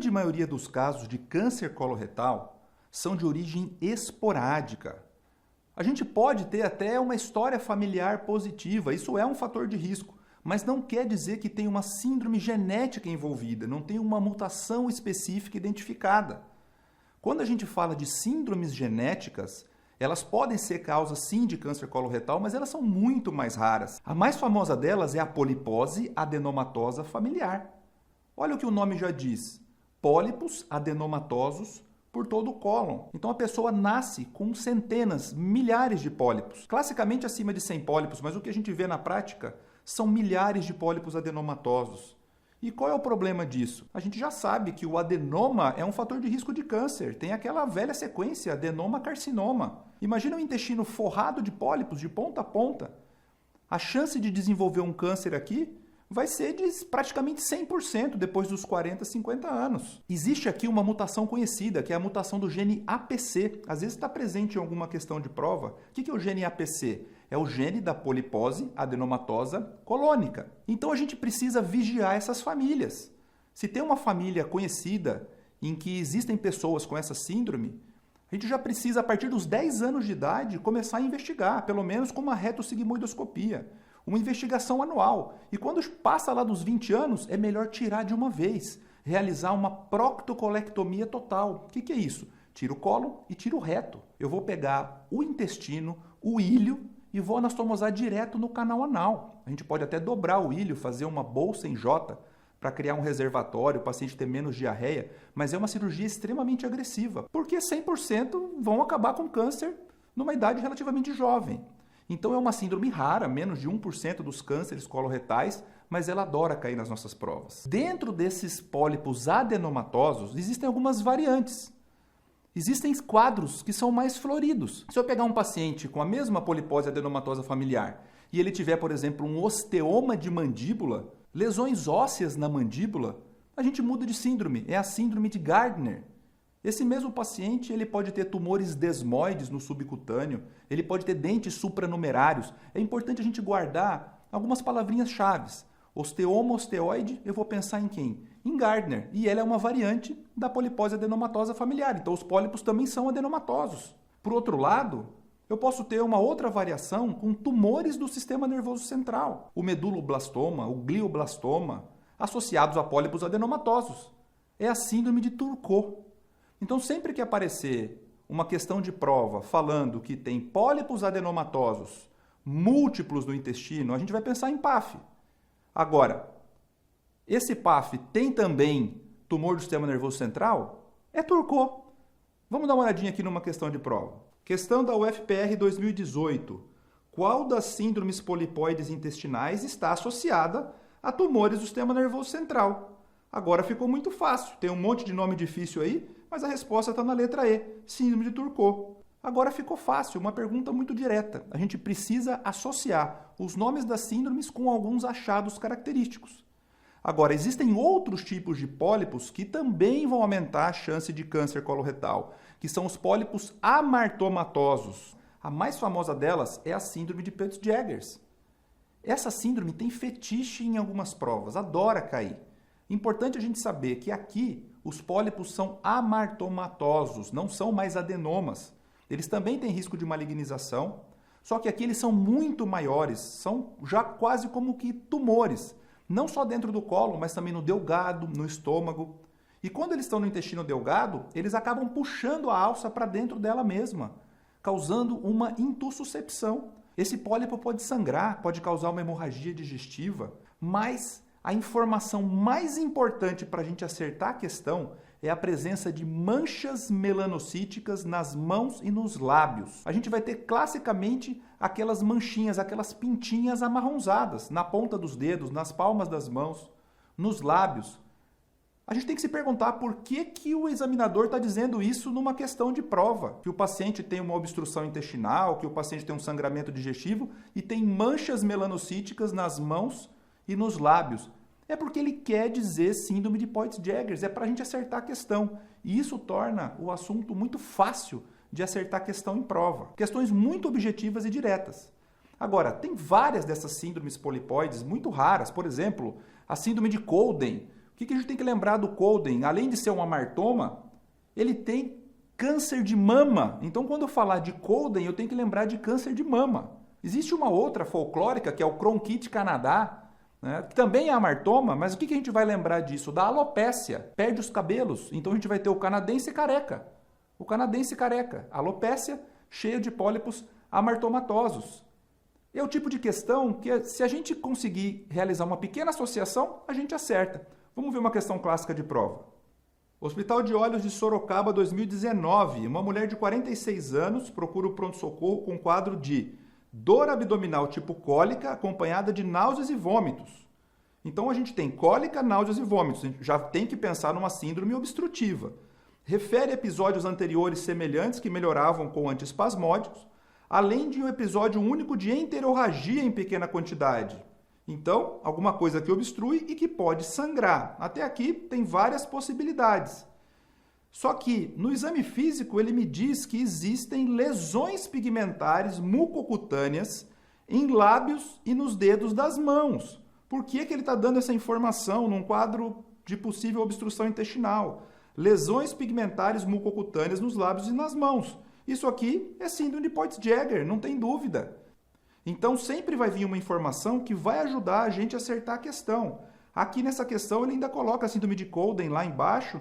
grande maioria dos casos de câncer coloretal são de origem esporádica. A gente pode ter até uma história familiar positiva, isso é um fator de risco, mas não quer dizer que tem uma síndrome genética envolvida, não tem uma mutação específica identificada. Quando a gente fala de síndromes genéticas, elas podem ser causa sim de câncer coloretal, mas elas são muito mais raras. A mais famosa delas é a polipose adenomatosa familiar. Olha o que o nome já diz, pólipos adenomatosos por todo o cólon. Então a pessoa nasce com centenas, milhares de pólipos. Classicamente acima de 100 pólipos, mas o que a gente vê na prática são milhares de pólipos adenomatosos. E qual é o problema disso? A gente já sabe que o adenoma é um fator de risco de câncer. Tem aquela velha sequência, adenoma-carcinoma. Imagina um intestino forrado de pólipos de ponta a ponta. A chance de desenvolver um câncer aqui vai ser de praticamente 100% depois dos 40, 50 anos. Existe aqui uma mutação conhecida, que é a mutação do gene APC. Às vezes está presente em alguma questão de prova. O que é o gene APC? É o gene da polipose adenomatosa colônica. Então a gente precisa vigiar essas famílias. Se tem uma família conhecida em que existem pessoas com essa síndrome, a gente já precisa, a partir dos 10 anos de idade, começar a investigar, pelo menos com uma retossigmoidoscopia. Uma investigação anual. E quando passa lá dos 20 anos, é melhor tirar de uma vez. Realizar uma proctocolectomia total. O que é isso? Tira o cólon e tira o reto. Eu vou pegar o intestino, o íleo e vou anastomosar direto no canal anal. A gente pode até dobrar o íleo, fazer uma bolsa em J para criar um reservatório, o paciente ter menos diarreia, mas é uma cirurgia extremamente agressiva, porque 100% vão acabar com câncer numa idade relativamente jovem. Então é uma síndrome rara, menos de 1% dos cânceres coloretais, mas ela adora cair nas nossas provas. Dentro desses pólipos adenomatosos, existem algumas variantes. Existem quadros que são mais floridos. Se eu pegar um paciente com a mesma polipose adenomatosa familiar e ele tiver, por exemplo, um osteoma de mandíbula, lesões ósseas na mandíbula, a gente muda de síndrome. É a síndrome de Gardner. Esse mesmo paciente ele pode ter tumores desmoides no subcutâneo, ele pode ter dentes supranumerários. É importante a gente guardar algumas palavrinhas-chave. Osteoma, osteoide, eu vou pensar em quem? Em Gardner. E ela é uma variante da polipose adenomatosa familiar. Então os pólipos também são adenomatosos. Por outro lado, eu posso ter uma outra variação com tumores do sistema nervoso central. O meduloblastoma, o glioblastoma, associados a pólipos adenomatosos. É a síndrome de Turcot. Então, sempre que aparecer uma questão de prova falando que tem pólipos adenomatosos múltiplos no intestino, a gente vai pensar em PAF. Agora, esse PAF tem também tumor do sistema nervoso central? É Turcot. Vamos dar uma olhadinha aqui numa questão de prova. Questão da UFPR 2018. Qual das síndromes polipoides intestinais está associada a tumores do sistema nervoso central? Agora ficou muito fácil. Tem um monte de nome difícil aí, mas a resposta está na letra E, síndrome de Turcot. Agora ficou fácil, uma pergunta muito direta. A gente precisa associar os nomes das síndromes com alguns achados característicos. Agora, existem outros tipos de pólipos que também vão aumentar a chance de câncer coloretal, que são os pólipos amartomatosos. A mais famosa delas é a síndrome de Peutz-Jeghers. Essa síndrome tem fetiche em algumas provas, adora cair. Importante a gente saber que aqui os pólipos são amartomatosos, não são mais adenomas. Eles também têm risco de malignização, só que aqui eles são muito maiores, são já quase como que tumores. Não só dentro do cólon, mas também no delgado, no estômago. E quando eles estão no intestino delgado, eles acabam puxando a alça para dentro dela mesma, causando uma intussuscepção. Esse pólipo pode sangrar, pode causar uma hemorragia digestiva, mas a informação mais importante para a gente acertar a questão é a presença de manchas melanocíticas nas mãos e nos lábios. A gente vai ter classicamente aquelas manchinhas, aquelas pintinhas amarronzadas na ponta dos dedos, nas palmas das mãos, nos lábios. A gente tem que se perguntar por que o examinador está dizendo isso numa questão de prova. Que o paciente tem uma obstrução intestinal, que o paciente tem um sangramento digestivo e tem manchas melanocíticas nas mãos e nos lábios. É porque ele quer dizer síndrome de Peutz-Jeghers, é para a gente acertar a questão. E isso torna o assunto muito fácil de acertar a questão em prova. Questões muito objetivas e diretas. Agora, tem várias dessas síndromes polipoides muito raras. Por exemplo, a síndrome de Colden. O que a gente tem que lembrar do Colden? Além de ser um amartoma, ele tem câncer de mama. Então, quando eu falar de Colden, eu tenho que lembrar de câncer de mama. Existe uma outra folclórica, que é o Cronquite Canadá, né, que também é amartoma, mas o que a gente vai lembrar disso? Da alopécia, perde os cabelos. Então, a gente vai ter o canadense careca. O canadense careca, alopécia cheia de pólipos amartomatosos. É o tipo de questão que, se a gente conseguir realizar uma pequena associação, a gente acerta. Vamos ver uma questão clássica de prova. Hospital de Olhos de Sorocaba, 2019. Uma mulher de 46 anos procura o pronto-socorro com quadro de dor abdominal tipo cólica, acompanhada de náuseas e vômitos. Então, a gente tem cólica, náuseas e vômitos. A gente já tem que pensar numa síndrome obstrutiva. Refere episódios anteriores semelhantes que melhoravam com antiespasmódicos, além de um episódio único de enterorragia em pequena quantidade. Então, alguma coisa que obstrui e que pode sangrar. Até aqui tem várias possibilidades. Só que, no exame físico, ele me diz que existem lesões pigmentares mucocutâneas em lábios e nos dedos das mãos. Por que ele está dando essa informação num quadro de possível obstrução intestinal? Lesões pigmentares mucocutâneas nos lábios e nas mãos. Isso aqui é síndrome de Peutz-Jeghers, não tem dúvida. Então, sempre vai vir uma informação que vai ajudar a gente a acertar a questão. Aqui nessa questão, ele ainda coloca a síndrome de Colden lá embaixo,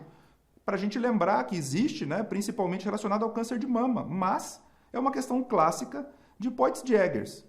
para a gente lembrar que existe, né, principalmente relacionado ao câncer de mama. Mas é uma questão clássica de Peutz-Jeghers.